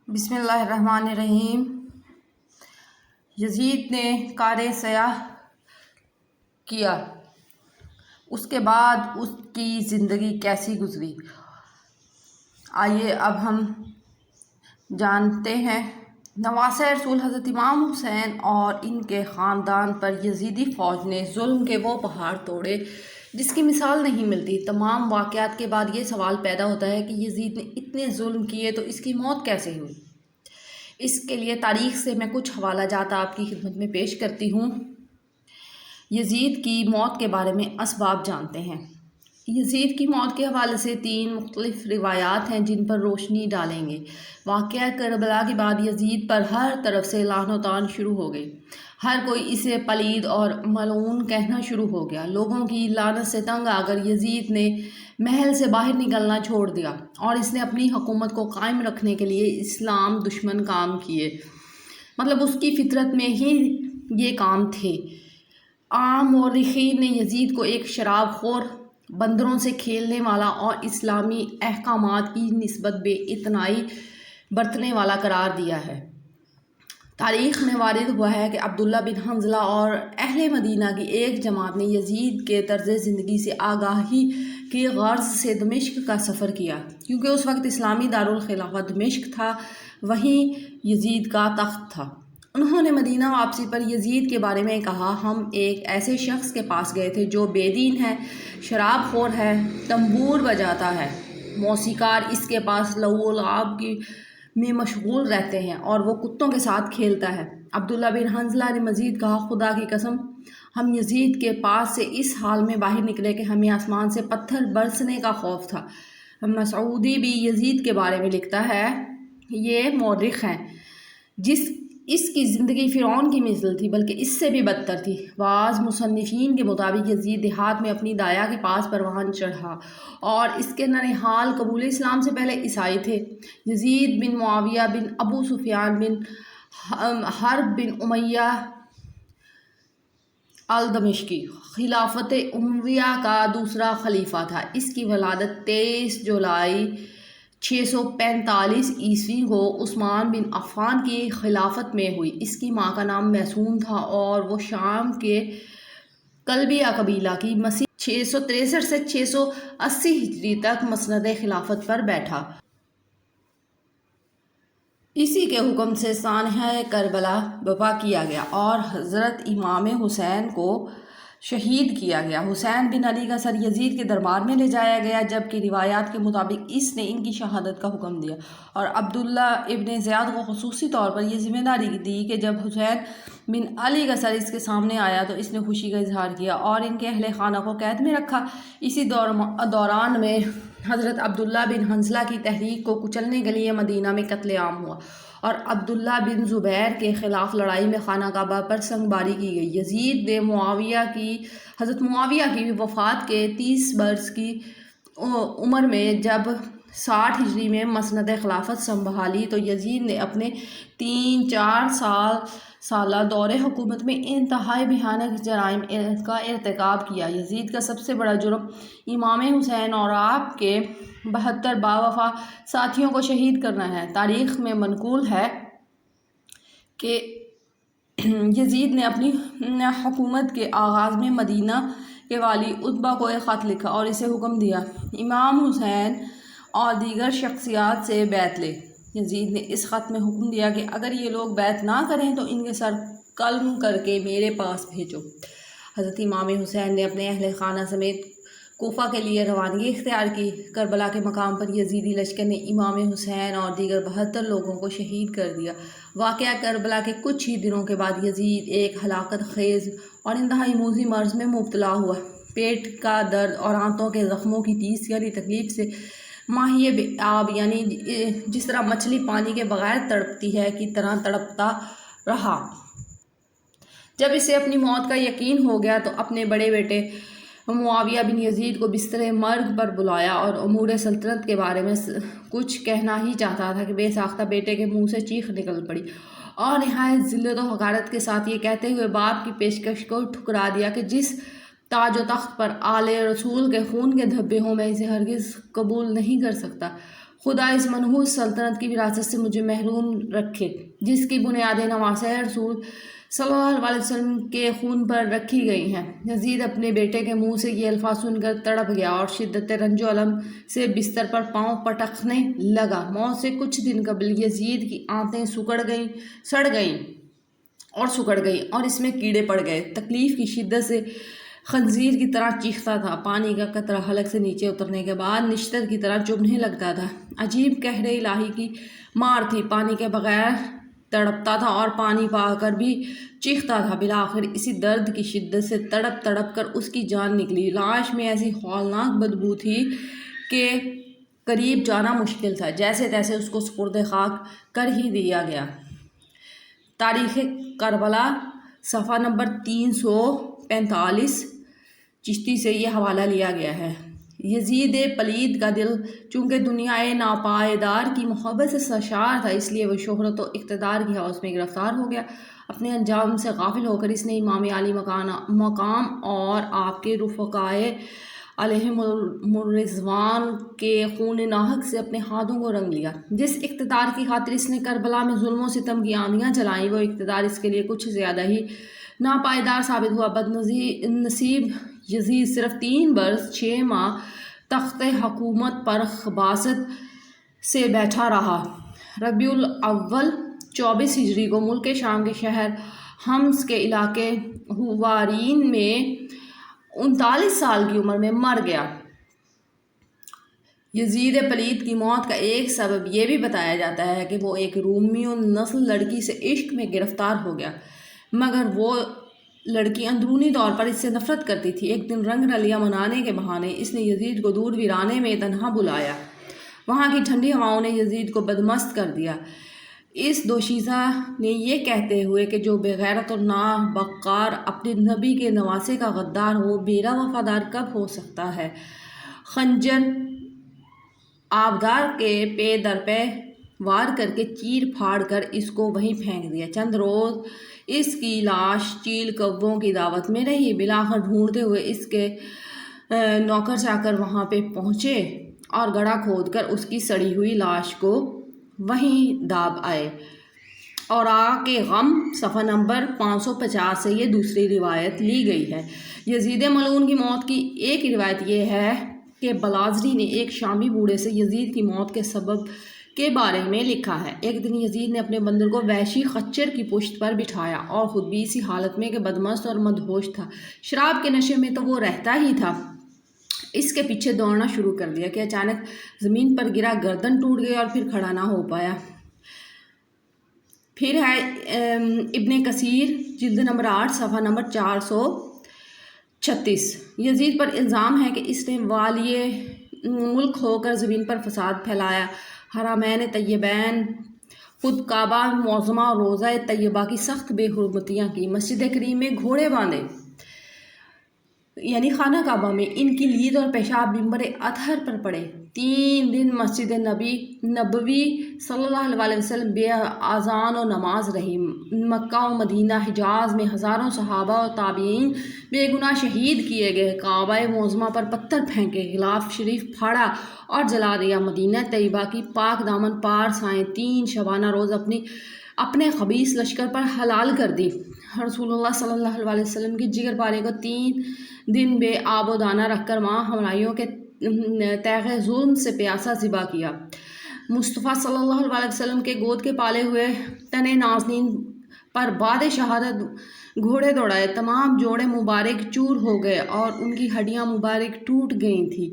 بسم اللہ الرحمن الرحیم۔ یزید نے کار سیاہ کیا، اس کے بعد اس کی زندگی کیسی گزری، آئیے اب ہم جانتے ہیں۔ نواسۂ رسول حضرت امام حسین اور ان کے خاندان پر یزیدی فوج نے ظلم کے وہ پہاڑ توڑے جس کی مثال نہیں ملتی۔ تمام واقعات کے بعد یہ سوال پیدا ہوتا ہے کہ یزید نے اتنے ظلم کیے تو اس کی موت کیسے ہوئی؟ اس کے لیے تاریخ سے میں کچھ حوالہ جات آپ کی خدمت میں پیش کرتی ہوں۔ یزید کی موت کے بارے میں اسباب جانتے ہیں۔ یزید کی موت کے حوالے سے 3 مختلف روایات ہیں جن پر روشنی ڈالیں گے۔ واقعہ کربلا کے بعد یزید پر ہر طرف سے لعن و طعن شروع ہو گئی۔ ہر کوئی اسے پلید اور ملعون کہنا شروع ہو گیا۔ لوگوں کی لعنت سے تنگ آ کر یزید نے محل سے باہر نکلنا چھوڑ دیا اور اس نے اپنی حکومت کو قائم رکھنے کے لیے اسلام دشمن کام کیے، مطلب اس کی فطرت میں ہی یہ کام تھے۔ عام مورخین نے یزید کو ایک شراب خور، بندروں سے کھیلنے والا اور اسلامی احکامات کی نسبت بے اعتنائی برتنے والا قرار دیا ہے۔ تاریخ میں وارد ہوا ہے کہ عبداللہ بن حنظلہ اور اہل مدینہ کی ایک جماعت نے یزید کے طرز زندگی سے آگاہی کی غرض سے دمشق کا سفر کیا، کیونکہ اس وقت اسلامی دارالخلافہ دمشق تھا، وہیں یزید کا تخت تھا۔ انہوں نے مدینہ واپسی پر یزید کے بارے میں کہا، ہم ایک ایسے شخص کے پاس گئے تھے جو بے دین ہے، شراب خور ہے، تنبور بجاتا ہے، موسیقار اس کے پاس لہو و لعب میں مشغول رہتے ہیں اور وہ کتوں کے ساتھ کھیلتا ہے۔ عبداللہ بن حنظلہ نے مزید کہا، خدا کی قسم ہم یزید کے پاس سے اس حال میں باہر نکلے کہ ہمیں آسمان سے پتھر برسنے کا خوف تھا۔ مسعودی بھی یزید کے بارے میں لکھتا ہے، یہ مورخ ہیں، اس کی زندگی فرعون کی مثل تھی، بلکہ اس سے بھی بدتر تھی۔ بعض مصنفین کے مطابق یزید دیہات میں اپنی دایا کے پاس پروان چڑھا اور اس کے ننھال قبول اسلام سے پہلے عیسائی تھے۔ یزید بن معاویہ بن ابو سفیان بن حرب بن امیہ الدمشقی خلافت امویہ کا دوسرا خلیفہ تھا۔ اس کی ولادت 23 جولائی 645 عیسوی کو عثمان بن عفان کی خلافت میں ہوئی۔ اس کی ماں کا نام میسون تھا اور وہ شام کے کلبیہ قبیلہ کی مسیح 663 سے 680 ہجری تک مسند خلافت پر بیٹھا۔ اسی کے حکم سے سانحہ کربلا برپا کیا گیا اور حضرت امام حسین کو شہید کیا گیا۔ حسین بن علی کا سر یزید کے دربار میں لے جایا گیا، جبکہ روایات کے مطابق اس نے ان کی شہادت کا حکم دیا اور عبداللہ ابن زیاد کو خصوصی طور پر یہ ذمہ داری دی کہ جب حسین بن علی کا سر اس کے سامنے آیا تو اس نے خوشی کا اظہار کیا اور ان کے اہل خانہ کو قید میں رکھا۔ اسی دوران میں حضرت عبداللہ بن حنظلہ کی تحریک کو کچلنے کے لیے مدینہ میں قتل عام ہوا اور عبداللہ بن زبیر کے خلاف لڑائی میں خانہ کعبہ پر سنگ باری کی گئی۔ یزید نے حضرت معاویہ کی وفات کے 30 برس کی عمر میں جب 60 ہجری میں مسند خلافت سنبھالی تو یزید نے اپنے 3-4 سالہ دور حکومت میں انتہائی بھیانک جرائم کا ارتکاب کیا۔ یزید کا سب سے بڑا جرم امام حسین اور آپ کے 72 باوفا ساتھیوں کو شہید کرنا ہے۔ تاریخ میں منقول ہے کہ یزید نے اپنی حکومت کے آغاز میں مدینہ کے والی عتبہ کو ایک خط لکھا اور اسے حکم دیا، امام حسین اور دیگر شخصیات سے بیعت لے۔ یزید نے اس خط میں حکم دیا کہ اگر یہ لوگ بیعت نہ کریں تو ان کے سر قلم کر کے میرے پاس بھیجو۔ حضرت امام حسین نے اپنے اہل خانہ سمیت کوفہ کے لیے روانگی اختیار کی۔ کربلا کے مقام پر یزیدی لشکر نے امام حسین اور دیگر 72 لوگوں کو شہید کر دیا۔ واقعہ کربلا کے کچھ ہی دنوں کے بعد یزید ایک ہلاکت خیز اور انتہائی موذی مرض میں مبتلا ہوا۔ پیٹ کا درد اور آنتوں کے زخموں کی ٹیس یعنی تکلیف سے ماہی آب یعنی جس طرح مچھلی پانی کے بغیر تڑپتی ہے کی طرح تڑپتا رہا۔ جب اسے اپنی موت کا یقین ہو گیا تو اپنے بڑے بیٹے معاویہ بن یزید کو بستر مرگ پر بلایا اور امور سلطنت کے بارے میں کچھ کہنا ہی چاہتا تھا کہ بے ساختہ بیٹے کے منہ سے چیخ نکل پڑی اور نہایت ذلت و حقارت کے ساتھ یہ کہتے ہوئے باپ کی پیشکش کو ٹھکرا دیا کہ جس تاج و تخت پر آل رسول کے خون کے دھبے ہوں میں اسے ہرگز قبول نہیں کر سکتا۔ خدا اس منحوس سلطنت کی وراثت سے مجھے محروم رکھے جس کی بنیادیں نواسۂ رسول صلی اللہ علیہ وسلم کے خون پر رکھی گئی ہیں۔ یزید اپنے بیٹے کے منہ سے یہ الفاظ سن کر تڑپ گیا اور شدت رنج و الم سے بستر پر پاؤں پٹکنے لگا۔ موت سے کچھ دن قبل یزید کی آنتیں سڑ گئیں اور اس میں کیڑے پڑ گئے۔ تکلیف کی شدت سے خنزیر کی طرح چیختا تھا۔ پانی کا قطرہ حلق سے نیچے اترنے کے بعد نشتر کی طرح چبھنے لگتا تھا۔ عجیب قہر الہی کی مار تھی۔ پانی کے بغیر تڑپتا تھا اور پانی پا کر بھی چیختا تھا۔ بالآخر اسی درد کی شدت سے تڑپ کر اس کی جان نکلی۔ لاش میں ایسی ہولناک بدبو تھی کہ قریب جانا مشکل تھا۔ جیسے تیسے اس کو سپرد خاک کر ہی دیا گیا۔ تاریخ کربلا صفحہ نمبر 345 چشتی سے یہ حوالہ لیا گیا ہے۔ یزید پلید کا دل چونکہ دنیائے ناپائیدار کی محبت سے سرشار تھا، اس لیے وہ شہرت و اقتدار کی ہوس میں گرفتار ہو گیا۔ اپنے انجام سے غافل ہو کر اس نے امام علی مقام اور آپ کے رفقائے علیہم الرضوان کے خون ناحق سے اپنے ہاتھوں کو رنگ لیا۔ جس اقتدار کی خاطر اس نے کربلا میں ظلم و ستم کی آندیاں چلائیں، وہ اقتدار اس کے لیے کچھ زیادہ ہی ناپائیدار ثابت ہوا۔ بدنصیب یزید صرف 3 برس 6 ماہ تخت حکومت پر خباثت سے بیٹھا رہا۔ ربیع الاول 24 ہجری کو ملک شام کے شہر حمص کے علاقے ہوارین میں 39 سال کی عمر میں مر گیا۔ یزید پلید کی موت کا ایک سبب یہ بھی بتایا جاتا ہے کہ وہ ایک رومی نسل لڑکی سے عشق میں گرفتار ہو گیا، مگر وہ لڑکی اندرونی طور پر اس سے نفرت کرتی تھی۔ ایک دن رنگ رلیاں منانے کے بہانے اس نے یزید کو دور ویرانے میں تنہا بلایا۔ وہاں کی ٹھنڈی ہواؤں نے یزید کو بدمست کر دیا۔ اس دوشیزہ نے یہ کہتے ہوئے کہ جو بے غیرت اور نابکار اپنے نبی کے نواسے کا غدار ہو، میرا وفادار کب ہو سکتا ہے؟ خنجر آبدار کے پے در پہ وار کر کے چیر پھاڑ کر اس کو وہیں پھینک دیا۔ چند روز اس کی لاش چیل کووں کی دعوت میں رہی۔ بالآخر ڈھونڈتے ہوئے اس کے نوکر چاکر وہاں پہ پہنچے اور گڑھا کھود کر اس کی سڑی ہوئی لاش کو وہیں داب آئے۔ اور کے غم صفحہ نمبر 550 سے یہ دوسری روایت لی گئی ہے۔ یزید ملعون کی موت کی ایک روایت یہ ہے کہ بلازری نے ایک شامی بوڑھے سے یزید کی موت کے سبب کے بارے میں لکھا ہے۔ ایک دن یزید نے اپنے بندر کو وحشی خچر کی پشت پر بٹھایا اور خود بھی اسی حالت میں کہ بدمست اور مدہوش تھا۔ شراب کے نشے میں تو وہ رہتا ہی تھا۔ اس کے پیچھے دوڑنا شروع کر دیا کہ اچانک زمین پر گرا، گردن ٹوٹ گئی اور پھر کھڑا نہ ہو پایا۔ پھر ہے ابن کثیر جلد نمبر 8 صفحہ نمبر 436۔ یزید پر الزام ہے کہ اس نے والی ملک ہو کر زمین پر فساد پھیلایا، حرمین طیبین، خود کعبہ معظمہ اور روضہ طیبہ کی سخت بے حرمتیاں کی، مسجد کریم میں گھوڑے باندھے یعنی خانہ کعبہ میں، ان کی لید اور پیشاب منبر اطہر پر پڑے، 3 دن مسجد نبوی صلی اللہ علیہ وسلم بے اذان و نماز رہی، مکہ و مدینہ حجاز میں ہزاروں صحابہ اور تابعین بے گناہ شہید کیے گئے، کعبہ معظمہ پر پتھر پھینکے، غلاف شریف پھاڑا اور جلا دیا، مدینہ طیبہ کی پاک دامن پارس آئیں، 3 شبانہ روز اپنے خبیث لشکر پر حلال کر دی، رسول اللہ صلی اللہ علیہ وسلم کے جگر پارے کو 3 دن بے آب و دانہ رکھ کر ماں ہمراہیوں کے تیغ ظلم سے پیاسا ذبح کیا، مصطفیٰ صلی اللہ علیہ وسلم کے گود کے پالے ہوئے تن نازنین پر بعد شہادت گھوڑے دوڑائے، تمام جوڑے مبارک چور ہو گئے اور ان کی ہڈیاں مبارک ٹوٹ گئی تھیں،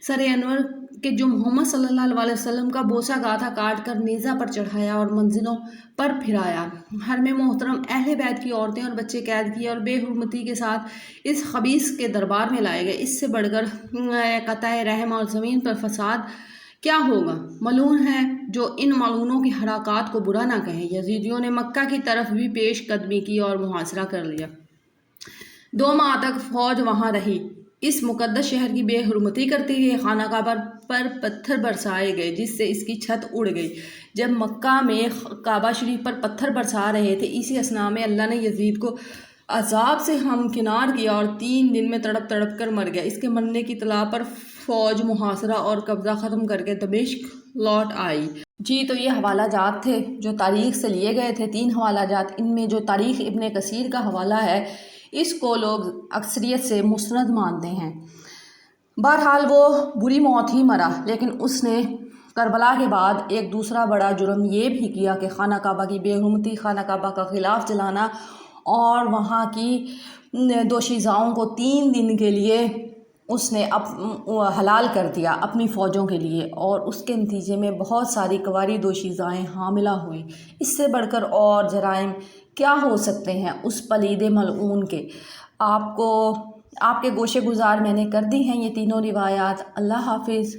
سر انور کہ جو محمد صلی اللہ علیہ وسلم کا بوسہ گاتھا کاٹ کر نیزہ پر چڑھایا اور منزلوں پر پھرایا، حرم محترم اہل بیت کی عورتیں اور بچے قید کیے اور بے حرمتی کے ساتھ اس خبیث کے دربار میں لائے گئے، اس سے بڑھ کر قطع رحم اور زمین پر فساد کیا ہوگا؟ ملعون ہے جو ان ملعونوں کی حرکات کو برا نہ کہے۔ یزیدیوں نے مکہ کی طرف بھی پیش قدمی کی اور محاصرہ کر لیا۔ 2 ماہ تک فوج وہاں رہی، اس مقدس شہر کی بے حرمتی کرتی رہی، خانہ کعبہ پر پتھر برسائے گئے جس سے اس کی چھت اڑ گئی۔ جب مکہ میں کعبہ شریف پر پتھر برسا رہے تھے، اسی اثناء میں اللہ نے یزید کو عذاب سے ہمکنار کیا اور 3 دن میں تڑپ کر مر گیا۔ اس کے مرنے کی اطلاع پر فوج محاصرہ اور قبضہ ختم کر کے دمشق لوٹ آئی۔ جی تو یہ حوالہ جات تھے جو تاریخ سے لیے گئے تھے، 3 حوالہ جات۔ ان میں جو تاریخ ابن کثیر کا حوالہ ہے اس کو لوگ اکثریت سے مسند مانتے ہیں۔ بہرحال وہ بری موت ہی مرا، لیکن اس نے کربلا کے بعد ایک دوسرا بڑا جرم یہ بھی کیا کہ خانہ کعبہ کی بے حرمتی، خانہ کعبہ کا غلاف جلانا اور وہاں کی دوشیزاؤں کو 3 دن کے لیے اس نے حلال کر دیا اپنی فوجوں کے لیے، اور اس کے نتیجے میں بہت ساری کنواری دوشیزائیں حاملہ ہوئیں۔ اس سے بڑھ کر اور جرائم کیا ہو سکتے ہیں اس پلید ملعون کے؟ آپ کے گوشے گزار میں نے کر دی ہیں یہ تینوں روایات۔ اللہ حافظ۔